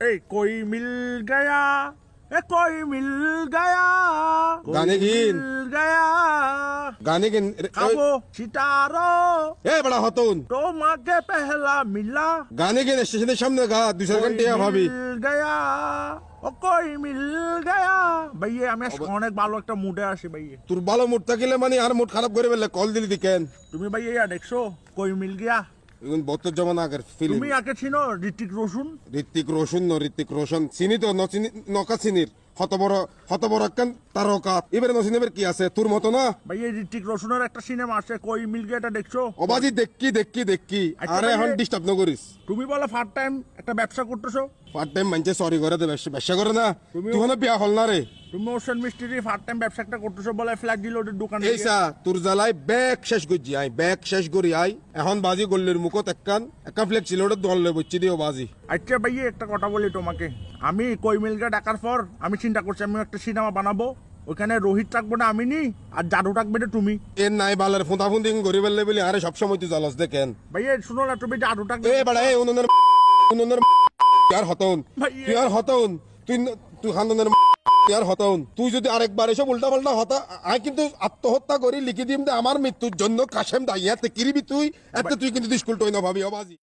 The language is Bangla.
कोई मिल गया कोई मिल गया गाने गिन गया गाने गिन खाबो सितारो बड़ा हतुन তোমাকে पहला मिला गाने गिन স্টেশনের সামনে গা 2 ঘন্টা ভাবি मिल गया ও कोई मिल गया ভাইয়ে আমি আজকে অনেক ভালো একটা মুডে আছি ভাইয়ে তোর ভালো মুড থাকিলে মানে আর মুড খারাপ করে ফেললে কল দিলি দিকেন তুমি ভাইয়ে ইয়া দেখছো कोई मिल गया এখন বত্তর জমানা আগের ফিল্ম তুমি আগে চিনো ঋতিক রোশন ঋতিক রোশন চিনি তো নকা চিনির হত বড় একখান তারকা এবারে নচিনেবের কি আছে তোর মতো না ভাইয়ে ঋতিক রোশনের একটা সিনেমা আছে কই মিল গেটা দেখছো অবাজি দেখি আচ্ছা আরে এখন ভাইয়ে, ডিস্টার্ব নকরিস তুমি বলে ফার্স্ট টাইম একটা ব্যবসা করতেছো ফার্স্ট টাইম মানছে সরি করে দে ব্যবসা করে না তুমিও- তুই বিয়া হল না রে তুমি ওশান মিস্ত্রি ফার্স্ট টাইম ব্যবসা একটা করতেছো বলে ফ্ল্যাট দিল ওদের দোকানে এই সা তোর জ্বালাই ব্যাগ শেষ করি আই এখন বাজি গল্লির মুখত একখান ফ্লেক ছিল ওটা দল লই বচ্চি দিও বাজি আচ্ছা ভাইয়ে একটা কথা বলি তোমাকে আমি কই মিলকে ডাকার পর আমি চিন্তা করছি আমি একটা সিনেমা বানাবো ওখানে রোহিত থাকবো না আমি নি আর জাদু থাকবে না তুমি এর নাই বালের ফুঁদিং করি ফেললে বলি আরে সবসময় তুই জ্বালাস দেখেন ভাইয়ে শুনো না তুমি জাদু থাকবে এ বাড়া উনুনের তুই আর হতন তুই খানদানের তুই আর হতন তুই যদি আরেকবার এসব উল্টা পাল্টা হতা আই কিন্তু আত্মহত্যা করি লিখে দিম যে আমার মৃত্যুর জন্য কাশেম দাইয়াতে কিরিবি তুই এতে তুই কিন্তু স্কুল টই না ভাবি অবাজি